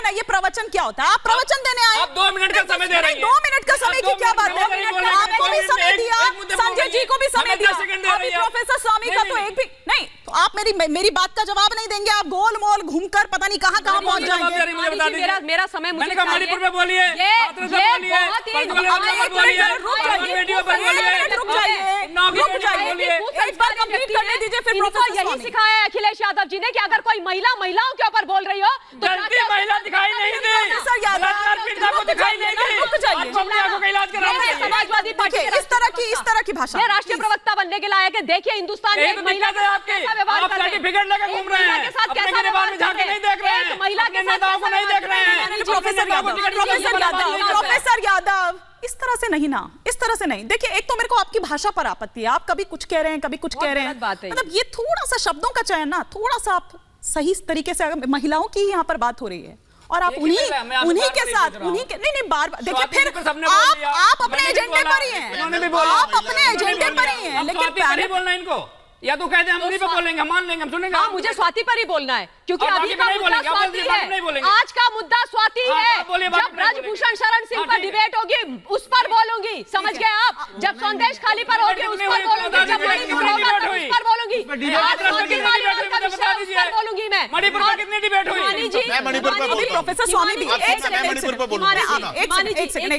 ना ये प्रवचन क्या होता है? आप प्रवचन देने आए, आप 2 मिनट का समय दे रहे हैं। 2 मिनट का समय की क्या बात है? आपको भी समय दिया, संजय जी को भी समय दिया, अभी प्रोफेसर स्वामी का तो एक भी नहीं। तो आप मेरी बात का जवाब नहीं देंगे, आप गोल मोल घूमकर पता नहीं कहाँ पहुंच जाएंगे। मेरा समय मुझे मणिपुर में बोलिए, यही सिखाया है अखिलेश यादव जी ने कि अगर कोई महिलाओं के ऊपर बोल रही हो तो महिला दिखाई नहीं दी, समाजवादी पार्टी इस तरह की भाषा राष्ट्रीय प्रवक्ता बनने के लायक है। देखिए हिंदुस्तान में महिला के साथ कैसा व्यवहार कर रहे हैं, सर्टिफिकेट लेकर घूम रहे हैं, के साथ कैसा व्यवहार कर रहे हैं, महिला के नेताओं को नहीं देख रहे हैं। प्रोफेसर यादव इस तरह से नहीं ना, इस तरह से नहीं। देखिए एक तो मेरे को आपकी भाषा पर आपत्ति है, आप कभी कुछ कह रहे हैं कभी कुछ कह रहे हैं, मतलब ये थोड़ा सा शब्दों का चयन ना, थोड़ा सा आप सही तरीके से, महिलाओं की यहाँ पर बात हो रही है और आप उन्हीं के साथ नहीं बार देखिए फिर आप अपने एजेंडे पर ही हैं, आप अपने एजेंडे पर ही हैं, लेकिन बोलना इनको या तो कहते हैं हम उन्हीं पे बोलेंगे, हम मान लेंगे, हम सुनेंगे। हाँ, मुझे स्वाति पर ही बोलना है क्योंकि अभी का मुद्दा स्वाति है, आज का मुद्दा स्वाति है। जब ब्रजभूषण शरण सिंह पर डिबेट होगी उस पर बोलूंगी, समझ गए आप? जब संदेश खाली पर होगी उस पर बोलूंगी, जब मणिपुर होगा तो उस पर बोलूंगी, बोलूंगी मैं। मणिपुर पर कितनी डिबेट हुई? प्रोफेसर स्वामी भी, एक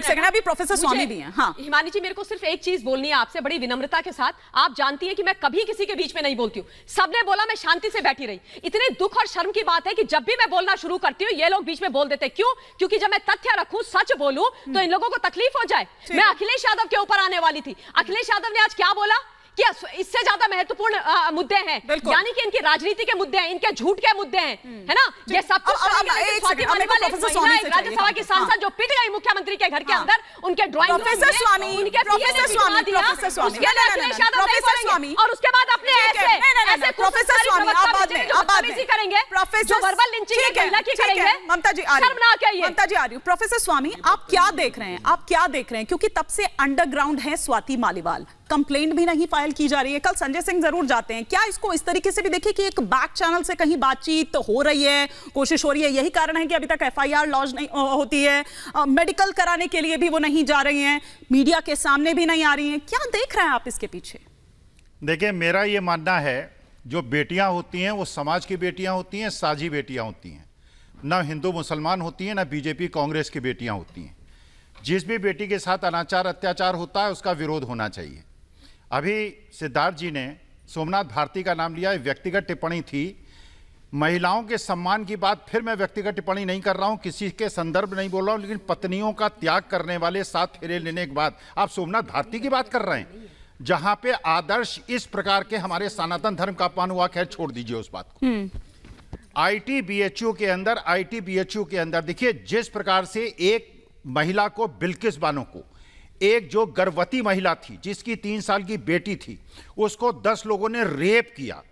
सेकंड, अभी प्रोफेसर स्वामी भी हैं। हाँ हिमानी जी, मेरे को सिर्फ एक चीज बोलनी है आपसे बड़ी विनम्रता के साथ। आप जानती है कि मैं कभी किसी के बीच में नहीं बोलती हूँ, सबने बोला मैं शांति से बैठी रही। इतने दुख और शर्म की बात है कि जब भी मैं बोलना शुरू करती हूँ ये लोग बीच में बोल देते हैं। क्यों? क्योंकि जब मैं तथ्य रखूं, सच बोलूं तो इन लोगों को तकलीफ हो जाए। मैं अखिलेश यादव के ऊपर आने वाली थी, अखिलेश यादव ने आज क्या बोला कि इससे ज्यादा महत्वपूर्ण मुद्दे हैं, यानी कि इनकी राजनीति के मुद्दे हैं, इनके झूठ के मुद्दे हैं, है ना? ये सब कुछ राज्यसभा की सांसद जो पिट गई मुख्यमंत्री के घर के अंदर, उनके ड्राइंग रूम में, उनके और उसके बाद अपने ऐसे प्रोफेसर स्वामी आप करेंगे, जो वर्बल लिंचिंग महिला की करेंगे। ममता जी ममता जी आ रही हूँ। प्रोफेसर स्वामी आप क्या देख रहे हैं, आप क्या देख रहे हैं? क्योंकि तब से अंडरग्राउंड है स्वाति मालीवाल, कंप्लेंट भी नहीं फाइल की जा रही है। कल संजय सिंह जरूर जाते हैं, क्या इसको इस तरीके से भी देखिए कि एक बैक चैनल से कहीं बातचीत हो रही है, कोशिश हो रही है, यही कारण है कि अभी तक एफआईआर लॉन्च नहीं होती है, मेडिकल कराने के लिए भी वो नहीं जा रही हैं, मीडिया के सामने भी नहीं आ रही हैं, क्या देख रहे हैं आप इसके पीछे? देखिए मेरा ये मानना है जो बेटियां होती हैं वो समाज की बेटियां होती हैं, साझी बेटियां होती हैं, ना हिंदू मुसलमान होती हैं, ना बीजेपी कांग्रेस की बेटियां होती हैं। जिस भी बेटी के साथ अनाचार अत्याचार होता है उसका विरोध होना चाहिए। अभी सिद्धार्थ जी ने सोमनाथ भारती का नाम लिया, व्यक्तिगत टिप्पणी थी, महिलाओं के सम्मान की बात। फिर मैं व्यक्तिगत टिप्पणी नहीं कर रहा हूं, किसी के संदर्भ नहीं बोल रहा हूं, लेकिन पत्नियों का त्याग करने वाले 7 फेरे लेने के बाद आप सोमनाथ भारती की बात कर रहे हैं, जहां पे आदर्श इस प्रकार के हमारे सनातन धर्म का अपमान हुआ। खैर छोड़ दीजिए उस बात को। आईटीबीएचयू के अंदर देखिए जिस प्रकार से एक महिला को, बिल्किस बानो को, एक जो गर्भवती महिला थी जिसकी 3 साल की बेटी थी, उसको 10 लोगों ने रेप किया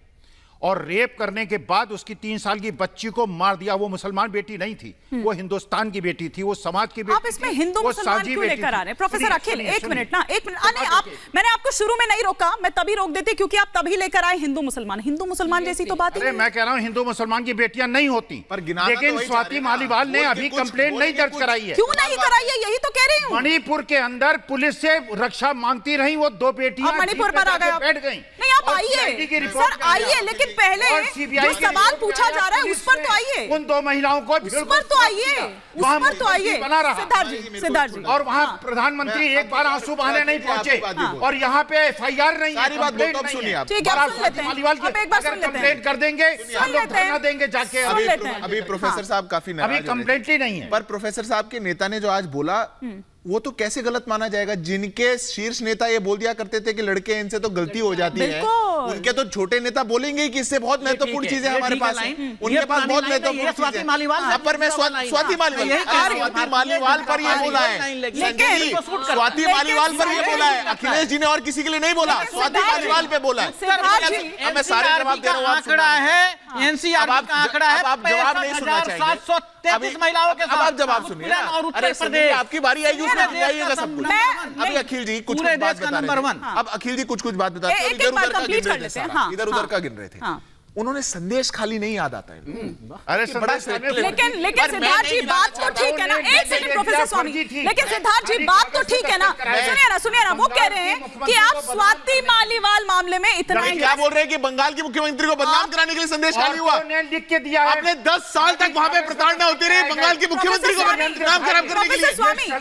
और रेप करने के बाद उसकी 3 साल की बच्ची को मार दिया। वो मुसलमान बेटी नहीं थी, वो हिंदुस्तान की बेटी थी, वो समाज की बेटी। आप इसमें हिंदू मुसलमान क्यों लेकर आ रहे हैं? प्रोफेसर अखिल एक मिनट नहीं, मैंने आपको शुरू में नहीं रोका, मैं तभी रोक देती क्योंकि आप तभी लेकर आए हिंदू मुसलमान जैसी तो बात है। मैं कह रहा हूँ हिंदू मुसलमान की बेटियां नहीं होती, लेकिन स्वाति मालीवाल ने अभी कंप्लेंट नहीं दर्ज कराई है। क्यों नहीं कराई है? यही तो कह रही हूँ। मणिपुर के अंदर पुलिस से रक्षा मांगती रही, वो 2 बेटियां मणिपुर पर आ गए, बैठ गई। नहीं आप आइए सर, आइए, लेकिन पहले जो सवाल पूछा जा रहा है उस पर तो आइए, उन 2 महिलाओं को उस पर तो आइए, उस पर तो आइए बना रहा सिद्धार्थ जी, और वहाँ प्रधानमंत्री एक बार आंसू बहाने नहीं पहुंचे और यहाँ पे एफआईआर नहीं, सारी बात बोलता हूं, सुनिए आप। ठीक है, सुन लेते हैं, अगर कंप्लेंट कर देंगे हम लोग धरना देंगे जाके। अभी प्रोफेसर साहब काफी नाराज, अभी कंप्लेंट ही नहीं है। पर प्रोफेसर साहब के नेता ने जो आज बोला वो तो कैसे गलत माना जाएगा? जिनके शीर्ष नेता ये बोल दिया करते थे कि लड़के हैं, इनसे तो गलती हो जाती है, उनके तो छोटे नेता बोलेंगे ही कि इससे बहुत महत्वपूर्ण चीजें हमारे पास हैं, उनके पास बहुत महत्वपूर्ण स्वाति मालीवाल पर मैं स्वाति मालीवाल पर ये बोला है, संजय जी स्वाति मालीवाल पर ये बोला है, अखिलेश जी ने और किसी के लिए नहीं बोला, स्वाति मालीवाल पे बोला है। अब मैं सारे जवाब दे रहा हूँ, आंकड़ा है, एनसीआर का आंकड़ा है, आप जवाब नहीं सुनना चाहिए। 733 महिलाओं के साथ। आप जवाब सुनिए और उत्तर अरे प्रदेश आपकी बारी आएगी, उसमें आइएगा सब कुछ। अभी अखिल जी कुछ बात बता रहे थे, अब अखिल जी कुछ बात बता रहे थे, इधर उधर का गिन रहे थे, उन्होंने संदेश खाली नहीं याद आता है। अरे बड़ा लेकिन सिद्धार्थ जी बात तो ठीक है ना, एक सेकंड प्रोफेसर स्वामी, लेकिन सिद्धार्थ जी बात तो ठीक है ना, सुनिए ना, वो कह रहे हैं कि आप स्वाति मालीवाल मामले में इतना क्या बोल रहे हैं कि बंगाल की मुख्यमंत्री को बदनाम कराने के लिए संदेश खाली हुआ? लिख के दिया है। आपने 10 साल तक वहां पे प्रताड़ना होती रही बंगाल की मुख्यमंत्री को बदनाम खराब करने के लिए।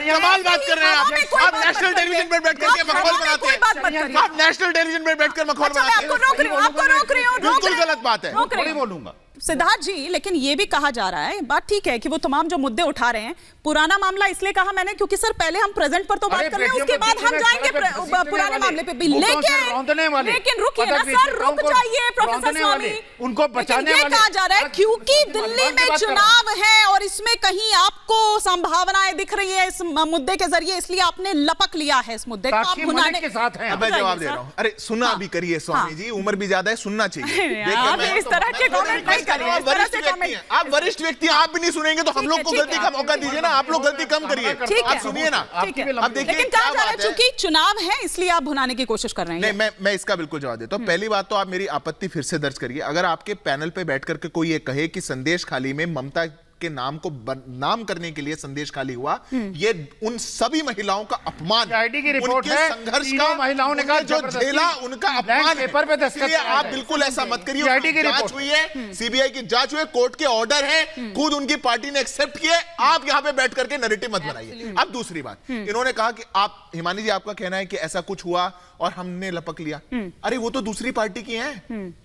कमाल बात कर रहे हैं आप नेशनल टेलीविजन पर बैठ करके मखौल बनाते हैं, आप नेशनल टेलीविजन पर बैठकर मखौल बनाते हैं। आपको रोक रही हूँ, बिल्कुल गलत बात है। थोड़ी बोलूंगा सिद्धार्थ जी, लेकिन ये भी कहा जा रहा है, बात ठीक है कि वो तमाम जो मुद्दे उठा रहे हैं, पुराना मामला इसलिए कहा मैंने क्योंकि सर पहले हम प्रेजेंट पर तो बात कर रहे हैं, उसके बाद हम जाएंगे पुराने मामले पे भी। लेकिन रुकिए ना सर, रुक जाइए प्रोफेसर स्वामी, उनको बचाने वाले। ये कहा जा रहा है क्योंकि दिल्ली में चुनाव है और इसमें कहीं आपको संभावनाएं दिख रही है इस मुद्दे के जरिए, इसलिए आपने लपक लिया है इस मुद्दे को। आप भुनाने के साथ हैं। मैं जवाब दे रहा हूँ। अरे सुनना भी करिए स्वामी जी, उम्र भी ज्यादा है, सुनना चाहिए। इस तरह के कमेंट नहीं करिए, इस तरह से कमेंट। आप वरिष्ठ व्यक्ति, आप भी नहीं सुनेंगे तो हम लोग को गलती का मौका दीजिए ना, आप लोग गलती कम करिए, आप सुनिए ना। अब देखिए लेकिन कहा जा रहा है चूंकि चुनाव है इसलिए आप भुनाने की कोशिश कर रहे हैं। नहीं, मैं इसका बिल्कुल जवाब देता हूं। पहली बात तो आप मेरी आपत्ति फिर से दर्ज करिए। अगर आपके पैनल पे बैठ करके कोई ये कहे कि संदेश खाली में ममता के नाम को बदनाम करने के लिए संदेश खाली हुआ, ये उन सभी महिलाओं का अपमान, आईडी की रिपोर्ट है, संघर्ष तीनों महिलाओं ने कहा जो झेला उनका अपमान पेपर पे दस्तखत है। आप बिल्कुल ऐसा मत करिए। आईडी की जांच हुई है, सीबीआई की जांच हुई है, कोर्ट के ऑर्डर है, खुद उनकी पार्टी ने एक्सेप्ट किए। आप यहां पे बैठ करके नैरेटिव मत बनाइए। अब दूसरी बात, इन्होंने कहा कि आप हिमानी जी, आपका कहना है कि ऐसा कुछ हुआ और हमने लपक लिया। अरे वो तो दूसरी पार्टी की है,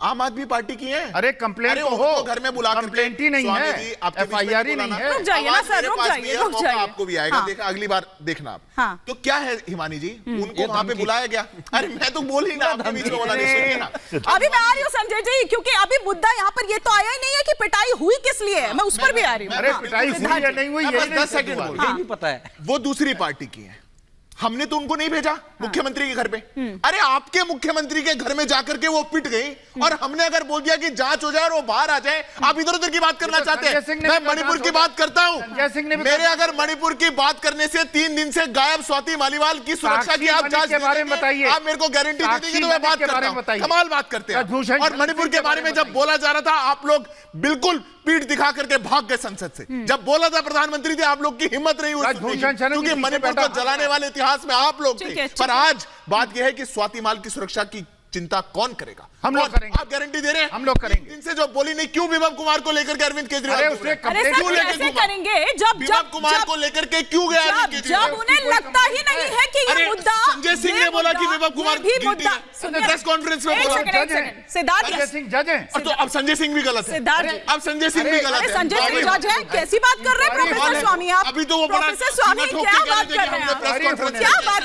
आम आदमी पार्टी की है। अरे कंप्लेंट तो हो, घर में बुला कंप्लेंट ही नहीं है, एफआईआर ही नहीं है। रुक जाइए ना सर, रुक जाइए। आपको भी आएगा, देखा अगली बार देखना आप। तो क्या है हिमानी जी, उनको वहां पे बुलाया गया। अरे मैं तो बोल ही ना, आपके बीच में बोला नहीं, सुनिए ना। अभी मैं आ रही हूँ संजय जी, क्योंकि अभी मुद्दा यहाँ पर ये तो आया ही नहीं है कि पिटाई हुई किस लिए है, मैं उस पर भी आ रही हूँ। अरे पिटाई हुई या नहीं हुई, 10 सेकंड नहीं पता है। वो दूसरी पार्टी की है, हमने तो उनको नहीं भेजा मुख्यमंत्री के घर पे। अरे आपके मुख्यमंत्री के घर में जाकर के वो पिट गई और हमने अगर बोल दिया कि जांच हो जाए और वो बाहर आ जाए, आप इधर उधर की बात करना चाहते हैं। मैं मणिपुर की बात करता हूं। मेरे अगर मणिपुर की बात करने से 3 दिन से गायब स्वाति मालीवाल की सुरक्षा की आप जांच के बारे में बताइए, आप मेरे को गारंटी दे देंगे तो मैं बात करता हूं। कमाल बात करते हैं। और मणिपुर के बारे में जब बोला जा रहा था, आप लोग बिल्कुल पीठ दिखा करके भाग गए संसद से। जब बोला था प्रधानमंत्री थे, आप लोग की हिम्मत नहीं हुई, क्योंकि मणिपुर को जलाने वाले इतिहास में आप लोग थे। पर आज बात यह है कि स्वाति माल की सुरक्षा की चिंता कौन करेगा? हम लोग करेंगे। आप गारंटी दे रहे हैं? हम लोग करेंगे। इनसे जो बोली नहीं, क्यों विभव कुमार को लेकर के अरविंद केजरीवाल अरे सर कैसे करेंगे जब विभव कुमार को लेकर के क्यों गया अरविंद केजरीवाल? जब उन्हें लगता ही नहीं है कि ये मुद्दा, संजय सिंह ने बोला कि विभव कुमार भी मुद्दा, प्रेस कॉन्फ्रेंस में बोला। सिद्धार्थ सिंह जज हैं। तो अब संजय सिंह भी गलत है। सिद्धार्थ अब संजय सिंह भी गलत है। संजय सिंह जज है, कैसी बात कर रहे हैं प्रोफेसर स्वामी आप? अभी तो वो बड़ा प्रोफेसर स्वामी क्या बात कर रहे हैं? प्रेस कॉन्फ्रेंस क्या बात